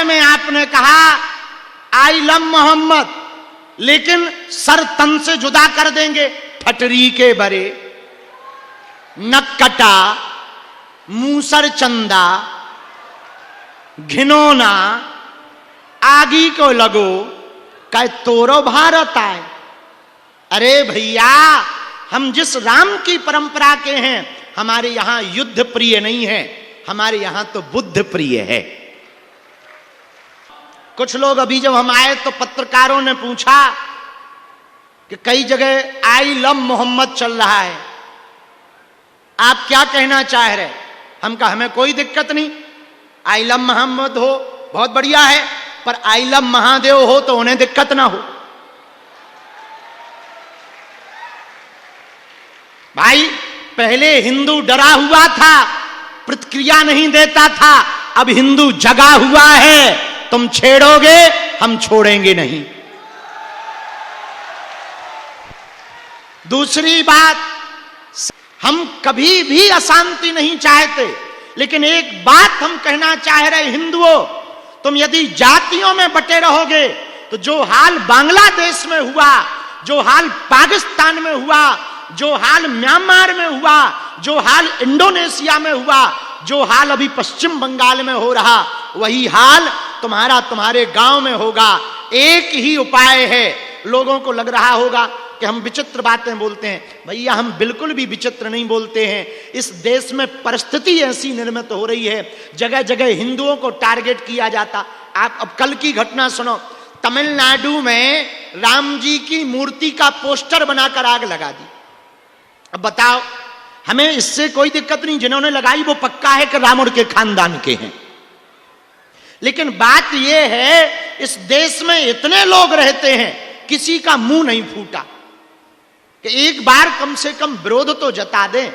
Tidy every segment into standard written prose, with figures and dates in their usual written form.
बाद में आपने कहा आई लव मोहम्मद, लेकिन सर तन से जुदा कर देंगे। ठटरी के बरे, नक कटा, मूसर चंदा, घिनौना, आगी को लगो, कह तोरो भारत आए। अरे भैया, हम जिस राम की परंपरा के हैं, हमारे यहां युद्ध प्रिय नहीं है, हमारे यहां तो बुद्ध प्रिय है। कुछ लोग अभी जब हम आए तो पत्रकारों ने पूछा कि कई जगह आई लव मोहम्मद चल रहा है, आप क्या कहना चाह रहे? हम कहा हमें कोई दिक्कत नहीं, आई लव मोहम्मद हो बहुत बढ़िया है, पर आई लव महादेव हो तो उन्हें दिक्कत ना हो। भाई, पहले हिंदू डरा हुआ था, प्रतिक्रिया नहीं देता था, अब हिंदू जगा हुआ है। तुम छेड़ोगे, हम छोड़ेंगे नहीं। दूसरी बात, हम कभी भी अशांति नहीं चाहते, लेकिन एक बात हम कहना चाह रहे हिंदुओं, तुम यदि जातियों में बटे रहोगे तो जो हाल बांग्लादेश में हुआ, जो हाल पाकिस्तान में हुआ, जो हाल म्यांमार में हुआ, जो हाल इंडोनेशिया में हुआ, जो हाल अभी पश्चिम बंगाल में हो रहा, वही हाल तुम्हारे गांव में होगा। एक ही उपाय है। लोगों को लग रहा होगा कि हम विचित्र बातें बोलते हैं। भैया, हम बिल्कुल भी विचित्र नहीं बोलते हैं। इस देश में परिस्थिति ऐसी निर्मित हो रही है, जगह जगह हिंदुओं को टारगेट किया जाता। आप अब कल की घटना सुनो, तमिलनाडु में राम जी की मूर्ति का पोस्टर बनाकर आग लगा दी। अब बताओ, हमें इससे कोई दिक्कत नहीं, जिन्होंने लगाई वो पक्का है कि रावण के खानदान के हैं। लेकिन बात यह है, इस देश में इतने लोग रहते हैं, किसी का मुंह नहीं फूटा कि एक बार कम से कम विरोध तो जता दें,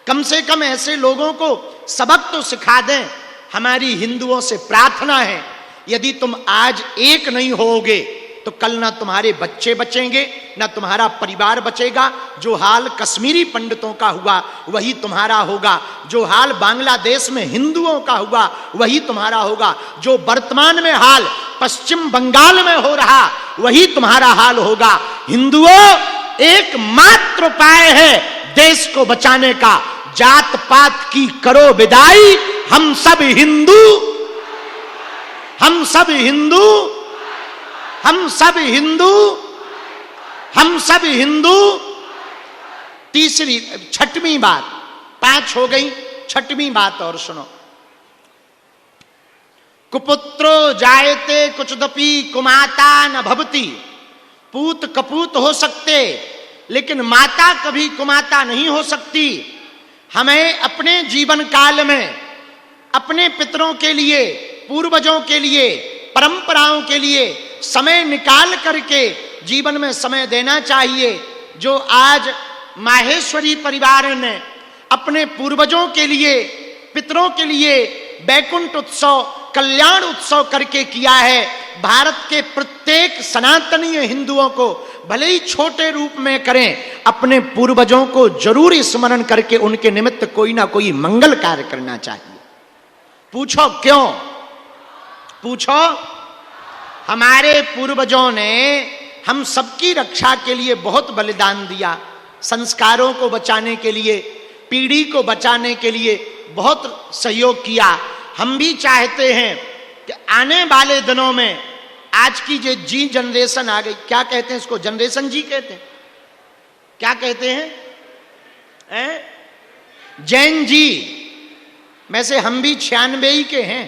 कम से कम ऐसे लोगों को सबक तो सिखा दें। हमारी हिंदुओं से प्रार्थना है, यदि तुम आज एक नहीं होगे तो कल ना तुम्हारे बच्चे बचेंगे, ना तुम्हारा परिवार बचेगा। जो हाल कश्मीरी पंडितों का हुआ वही तुम्हारा होगा, जो हाल बांग्लादेश में हिंदुओं का हुआ वही तुम्हारा होगा, जो वर्तमान में हाल पश्चिम बंगाल में हो रहा वही तुम्हारा हाल होगा। हिंदुओं, एकमात्र उपाय है देश को बचाने का, जात पात की करो विदाई, हम सब हिंदू, हम सब हिंदू, हम सब हिंदू, हम सब हिंदू। तीसरी, छठवीं बात, 5 हो गई, छठवीं बात और सुनो। कुपुत्रो जायते कुचदपि कुमाता न भवति। पूत कपूत हो सकते, लेकिन माता कभी कुमाता नहीं हो सकती। हमें अपने जीवन काल में अपने पितरों के लिए, पूर्वजों के लिए, परंपराओं के लिए समय निकाल करके जीवन में समय देना चाहिए। जो आज माहेश्वरी परिवार ने अपने पूर्वजों के लिए, पितरों के लिए वैकुंठ उत्सव, कल्याण उत्सव करके किया है, भारत के प्रत्येक सनातनीय हिंदुओं को भले ही छोटे रूप में करें, अपने पूर्वजों को जरूर स्मरण करके उनके निमित्त कोई ना कोई मंगल कार्य करना चाहिए। पूछो क्यों? पूछो। हमारे पूर्वजों ने हम सबकी रक्षा के लिए बहुत बलिदान दिया, संस्कारों को बचाने के लिए, पीढ़ी को बचाने के लिए बहुत सहयोग किया। हम भी चाहते हैं कि आने वाले दिनों में, आज की जो जी जनरेशन आ गई, क्या कहते हैं इसको, जनरेशन जी कहते हैं, क्या कहते हैं, जैन जी। वैसे हम भी 96 ही के हैं,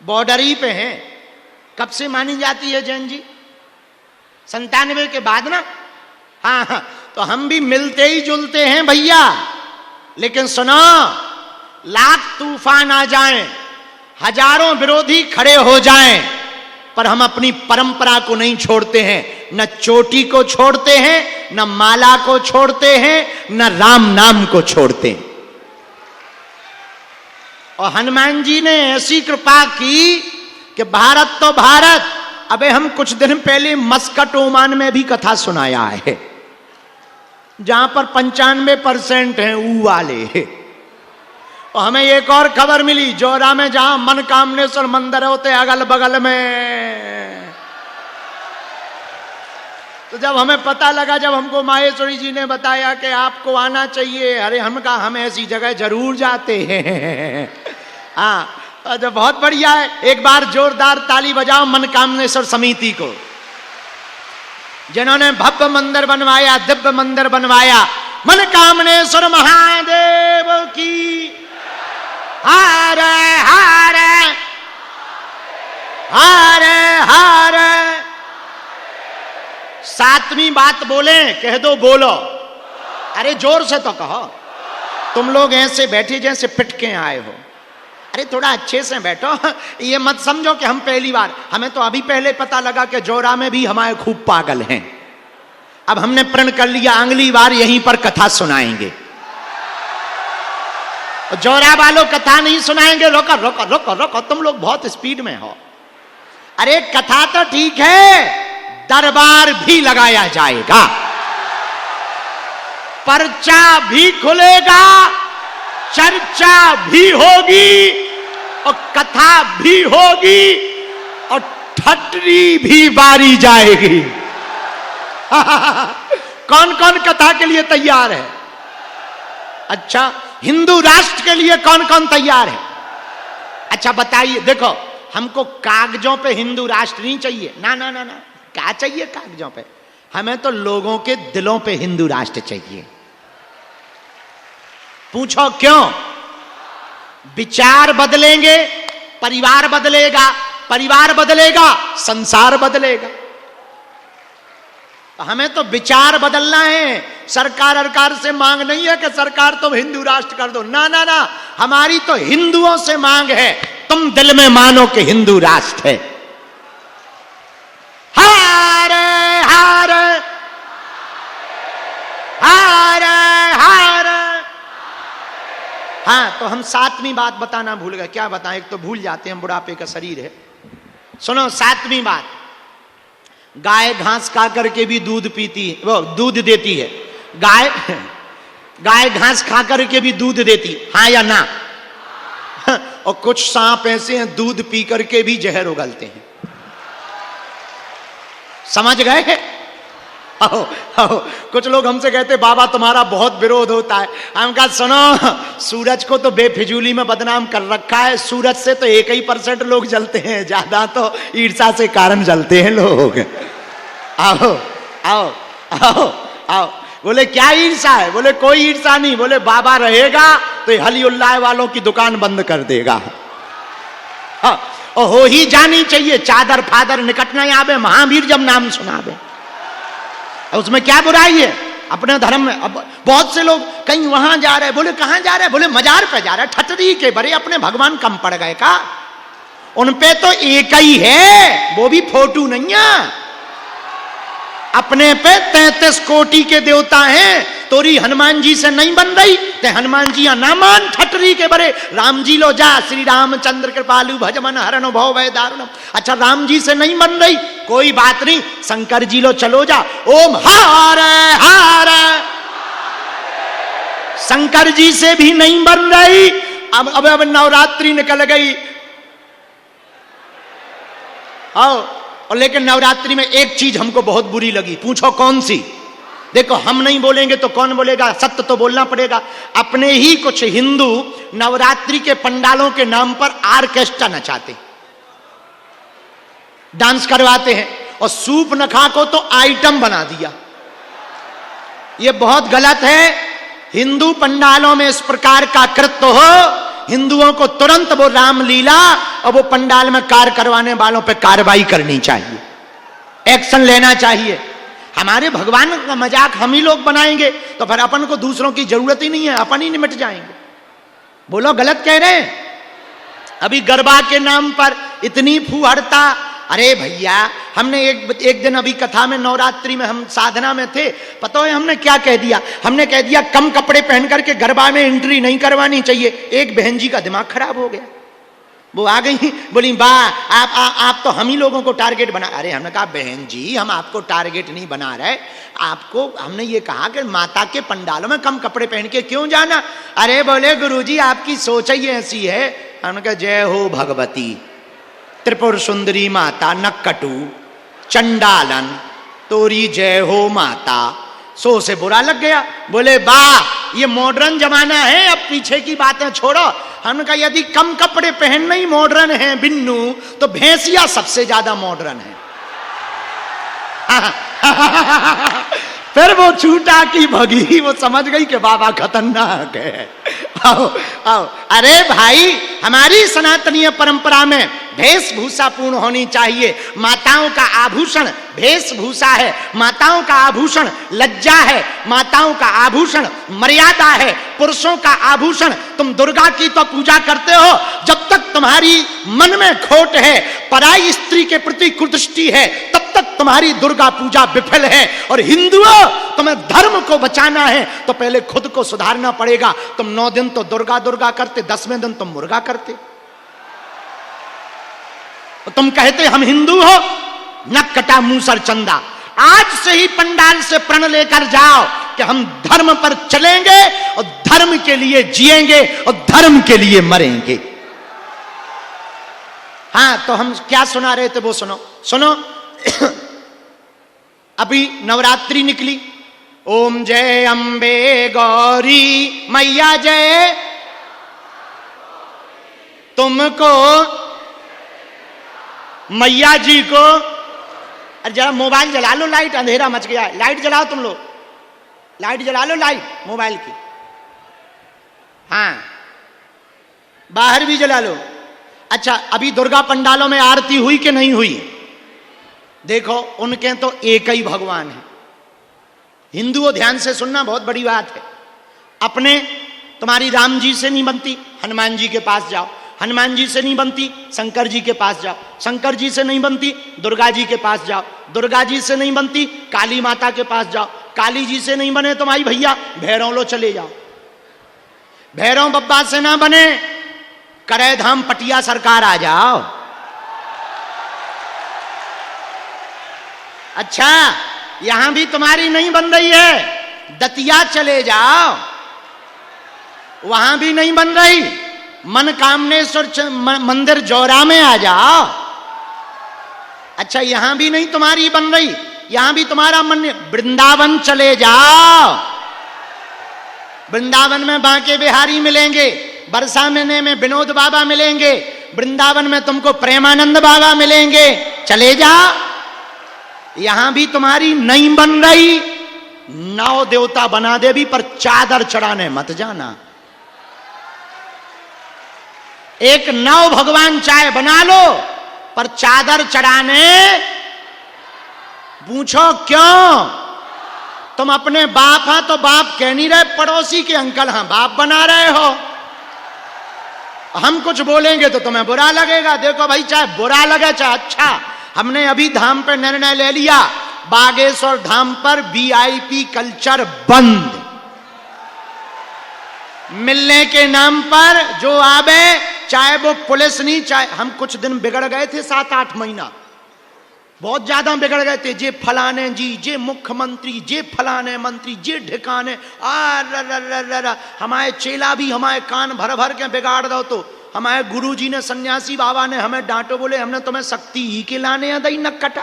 बॉर्डर ही पे हैं। कब से मानी जाती है जैन जी? 97 के बाद ना। हाँ, तो हम भी मिलते ही जुलते हैं भैया। लेकिन सुनो, लाख तूफान आ जाएं, हजारों विरोधी खड़े हो जाएं, पर हम अपनी परंपरा को नहीं छोड़ते हैं। न चोटी को छोड़ते हैं, न माला को छोड़ते हैं, न राम नाम को छोड़ते हैं। और हनुमान जी ने ऐसी कृपा की कि भारत तो भारत, अबे हम कुछ दिन पहले मस्कट ओमान में भी कथा सुनाया है, जहां पर 95% हैं ऊ वाले। और हमें एक और खबर मिली, जोरा में जहां मनकामनेश्वर मंदिर होते अगल बगल में। तो जब हमें पता लगा, जब हमको माहेश्वरी जी ने बताया कि आपको आना चाहिए, अरे हम कहा हम ऐसी जगह जरूर जाते हैं। हाँ, तो बहुत बढ़िया है। एक बार जोरदार ताली बजाओ मनकामनेश्वर समिति को, जिन्होंने भव्य मंदिर बनवाया, दिव्य मंदिर बनवाया। मनकामनेश्वर महादेव की हर हर हर हर। सातवीं बात बोले, कह दो बोलो, अरे जोर से तो कहो। तुम लोग ऐसे बैठे जैसे पिटके आए हो, अरे थोड़ा अच्छे से बैठो। ये मत समझो कि हम पहली बार, हमें तो अभी पहले पता लगा कि जोरा में भी हमारे खूब पागल हैं। अब हमने प्रण कर लिया अगली बार यहीं पर कथा सुनाएंगे। जोरा वालों कथा नहीं सुनाएंगे, रोको रोको रोको रोको, तुम लोग बहुत स्पीड में हो। अरे कथा तो ठीक है, दरबार भी लगाया जाएगा, पर्चा भी खुलेगा, चर्चा भी होगी और कथा भी होगी और ठटरी भी बारी जाएगी। कौन कौन कथा के लिए तैयार है? अच्छा, हिंदू राष्ट्र के लिए कौन कौन तैयार है? अच्छा बताइए। देखो, हमको कागजों पे हिंदू राष्ट्र नहीं चाहिए, ना ना ना ना। क्या चाहिए कागजों पे? हमें तो लोगों के दिलों पे हिंदू राष्ट्र चाहिए। पूछो क्यों? विचार बदलेंगे, परिवार बदलेगा, परिवार बदलेगा, संसार बदलेगा। हमें तो विचार बदलना है। सरकार से मांग नहीं है कि सरकार तुम हिंदू राष्ट्र कर दो, ना ना ना। हमारी तो हिंदुओं से मांग है, तुम दिल में मानो कि हिंदू राष्ट्र है। हार हार हार हार। हाँ, तो हम सातवीं बात बताना भूल गए। क्या बताएं? एक तो भूल जाते हैं, बुढ़ापे का शरीर है। सुनो सातवीं बात, गाय घास खा करके भी दूध पीती है, वो दूध देती है। गाय घास खा करके भी दूध देती, हाँ या ना? और कुछ सांप ऐसे हैं दूध पी करके भी जहर उगलते हैं। समझ गए? आओ, आओ। कुछ लोग हमसे कहते बाबा तुम्हारा बहुत विरोध होता है। हम कहा सुनो, सूरज को तो बेफिजूली में बदनाम कर रखा है। सूरज से तो 1% लोग जलते हैं, ज्यादा तो ईर्षा से कारण जलते हैं लोग। आओ आओ आओ आओ। बोले क्या ईर्षा है? बोले कोई ईर्षा नहीं। बोले बाबा रहेगा तो हलीउल्लाह वालों की दुकान बंद कर देगा। हाँ, और हो ही जानी चाहिए। चादर फादर निकट न आवे, महावीर जब नाम सुनावे, उसमें क्या बुराई है? अपने धर्म में। अब बहुत से लोग कहीं वहां जा रहे, बोले कहां जा रहे? बोले मजार पे जा रहे। ठटरी के बड़े अपने भगवान कम पड़ गए का? उनपे तो एक ही है, वो भी फोटो नहीं है। अपने पे 33 कोटि के देवता हैं। तोरी हनुमान जी से नहीं बन रही ते हनुमान जी ना मान। ठटरी के बड़े राम जी लो जा, श्री रामचंद्र कृपालु भजमन हरण भव भय दारुणम। अच्छा, राम जी से नहीं बन रही, कोई बात नहीं, शंकर जी लो चलो जा। ओम हार हार। शंकर जी से भी नहीं बन रही। अब नवरात्रि निकल गई। आओ, और लेकिन नवरात्रि में एक चीज हमको बहुत बुरी लगी। पूछो कौन सी? देखो, हम नहीं बोलेंगे तो कौन बोलेगा? सत्य तो बोलना पड़ेगा। अपने ही कुछ हिंदू नवरात्रि के पंडालों के नाम पर ऑर्केस्ट्रा नचाते, डांस करवाते हैं, और सूप नखा को तो आइटम बना दिया। यह बहुत गलत है। हिंदू पंडालों में इस प्रकार का कृत्य हो, हिंदुओं को तुरंत वो रामलीला और वो पंडाल में कार्य करवाने वालों पे कार्रवाई करनी चाहिए, एक्शन लेना चाहिए। हमारे भगवान का मजाक हम ही लोग बनाएंगे तो फिर अपन को दूसरों की जरूरत ही नहीं है, अपन ही निमट जाएंगे। बोलो गलत कह रहे हैं? अभी गरबा के नाम पर इतनी फूहड़ता। अरे भैया, हमने एक दिन अभी कथा में, नवरात्रि में हम साधना में थे, पता है हमने क्या कह दिया? हमने कह दिया कम कपड़े पहन करके गरबा में एंट्री नहीं करवानी चाहिए। एक बहन जी का दिमाग खराब हो गया। वो आ गई, बोली बा आप तो हम ही लोगों को टारगेट बना। अरे हमने कहा बहन जी हम आपको टारगेट नहीं बना रहे, आपको हमने ये कहा कि माता के पंडालों में कम कपड़े पहन के क्यों जाना। अरे बोले गुरुजी आपकी सोच ही ऐसी है। हमने कहा जय हो भगवती त्रिपुर सुंदरी माता नक्कटू चंडालन तोरी जय हो माता। सो से बुरा लग गया, बोले बा ये मॉडर्न जमाना है, अब पीछे की बातें छोड़ो। हमने कहा यदि कम कपड़े पहनना ही मॉडर्न है बिन्नू, तो भैंसिया सबसे ज्यादा मॉडर्न है। फिर वो छूटा की भगी, वो समझ गई कि बाबा खतरनाक है। आओ आओ, अरे भाई हमारी सनातनीय परंपरा में वेशभूषा पूर्ण होनी चाहिए। माताओं का आभूषण वेशभूषा है, माताओं का आभूषण लज्जा है, माताओं का आभूषण मर्यादा है, पुरुषों का आभूषण। तुम दुर्गा की तो पूजा करते हो, जब तक तुम्हारी मन में खोट है, पराई स्त्री के प्रति कुदृष्टि है, तब तक तुम्हारी दुर्गा पूजा विफल है। और हिंदुओं तुम्हें धर्म को बचाना है तो पहले खुद को सुधारना पड़ेगा। तुम 9 दिन तो दुर्गा दुर्गा करते, 10वें दिन तुम मुर्गा करते। तुम कहते हम हिंदू हो, नक कटा मूसर चंदा। आज से ही पंडाल से प्रण लेकर जाओ कि हम धर्म पर चलेंगे और धर्म के लिए जिएंगे और धर्म के लिए मरेंगे। हाँ तो हम क्या सुना रहे थे वो सुनो सुनो। अभी नवरात्रि निकली, ओम जय अंबे गौरी मैया जय, तुमको मैया जी को। अरे जरा मोबाइल जला लो, लाइट अंधेरा मच गया है, लाइट जलाओ तुम लोग, लाइट जला लो, लाइट मोबाइल की। हाँ बाहर भी जला लो। अच्छा अभी दुर्गा पंडालों में आरती हुई कि नहीं हुई? देखो उनके तो एक ही भगवान है। हिंदुओं ध्यान से सुनना, बहुत बड़ी बात है। अपने तुम्हारी राम जी से नहीं बनती, हनुमान जी के पास जाओ। हनुमान जी से नहीं बनती, शंकर जी के पास जाओ। शंकर जी से नहीं बनती, दुर्गा जी के पास जाओ। दुर्गा जी से नहीं बनती, काली माता के पास जाओ। काली जी से नहीं बने तुम्हारी भैया भैरव लो चले जाओ। भैरव बब्बा से ना बने, करे धाम पटिया सरकार आ जाओ। अच्छा यहां भी तुम्हारी नहीं बन रही है, दतिया चले जाओ, वहां भी नहीं बन रही। मनकामनेश्वर मंदिर जौरा में आ जाओ। अच्छा यहां भी नहीं तुम्हारी बन रही, यहां भी तुम्हारा मन, वृंदावन चले जाओ। वृंदावन में बांके बिहारी मिलेंगे, बरसा महीने में विनोद बाबा मिलेंगे, वृंदावन में तुमको प्रेमानंद बाबा मिलेंगे, चले जाओ। यहां भी तुम्हारी नहीं बन रही, 9 देवता बना दे भी, पर चादर चढ़ाने मत जाना। एक 9 भगवान चाहे बना लो, पर चादर चढ़ाने, पूछो क्यों? तुम अपने बाप हैं तो बाप कह नहीं रहे, पड़ोसी के अंकल हाँ बाप बना रहे हो। हम कुछ बोलेंगे तो तुम्हें बुरा लगेगा। देखो भाई चाहे बुरा लगे चाहे अच्छा, हमने अभी धाम पर निर्णय ले लिया, बागेश्वर धाम पर वीआईपी कल्चर बंद। मिलने के नाम पर जो आवे, चाहे वो पुलिस नहीं, चाहे हम कुछ दिन बिगड़ गए थे, 7-8 महीना बहुत ज्यादा बिगड़ गए थे। जे फलाने जी, जे मुख्यमंत्री, जे फलाने मंत्री, जे ढिकाने, हमारे चेला भी हमारे कान भर भर के बिगाड़ दो। तो हमारे गुरुजी ने, सन्यासी बाबा ने हमें डांटो, बोले हमने तुम्हें शक्ति ही के लाने दई न कटा,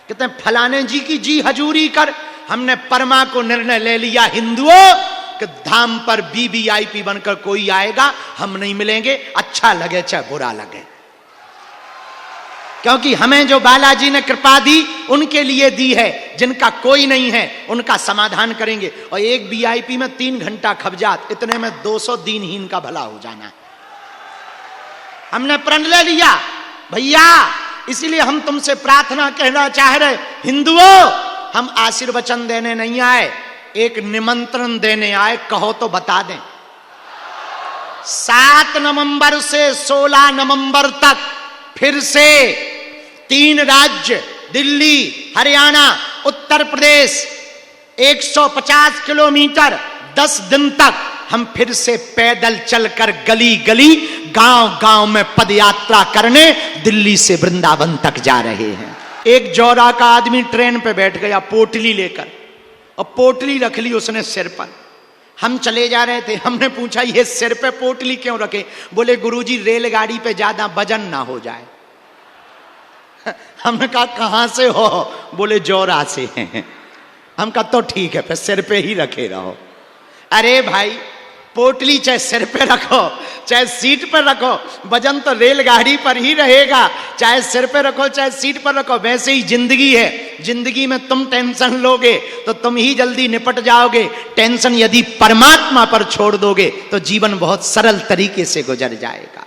कहते हैं फलाने जी की जी हजूरी कर। हमने परमा को निर्णय ले लिया हिंदुओं कि धाम पर वीवीआईपी बनकर कोई आएगा हम नहीं मिलेंगे, अच्छा लगे चाहे बुरा लगे। क्योंकि हमें जो बालाजी ने कृपा दी उनके लिए दी है, जिनका कोई नहीं है उनका समाधान करेंगे। और एक वीआईपी में 3 घंटा खबजात, इतने में 200 दीनहीन का भला हो जाना। हमने प्रण ले लिया भैया, इसीलिए हम तुमसे प्रार्थना कहना चाह रहे, हिंदुओं हम आशीर्वचन देने नहीं आए, एक निमंत्रण देने आए, कहो तो बता दें। 7 नवंबर से 16 नवंबर तक फिर से 3 राज्य, दिल्ली, हरियाणा, उत्तर प्रदेश, 150 किलोमीटर 10 दिन तक हम फिर से पैदल चलकर गली गली गांव गांव में पदयात्रा करने दिल्ली से वृंदावन तक जा रहे हैं। एक जौरा का आदमी ट्रेन पे बैठ गया पोटली लेकर, और पोटली रख ली उसने सिर पर। हम चले जा रहे थे, हमने पूछा ये सिर पे पोटली क्यों रखे? बोले गुरुजी रेलगाड़ी पे ज्यादा वजन ना हो जाए। हमने कहा कहां से हो? बोले जौरा से हैं। हम कहा तो ठीक है, फिर सिर पे ही रखे रहो। अरे भाई, पोटली चाहे सिर पे रखो चाहे सीट पर रखो, वजन तो रेलगाड़ी पर ही रहेगा। चाहे सिर पे रखो चाहे सीट पर रखो, वैसे ही जिंदगी है। जिंदगी में तुम टेंशन लोगे तो तुम ही जल्दी निपट जाओगे। टेंशन यदि परमात्मा पर छोड़ दोगे तो जीवन बहुत सरल तरीके से गुजर जाएगा।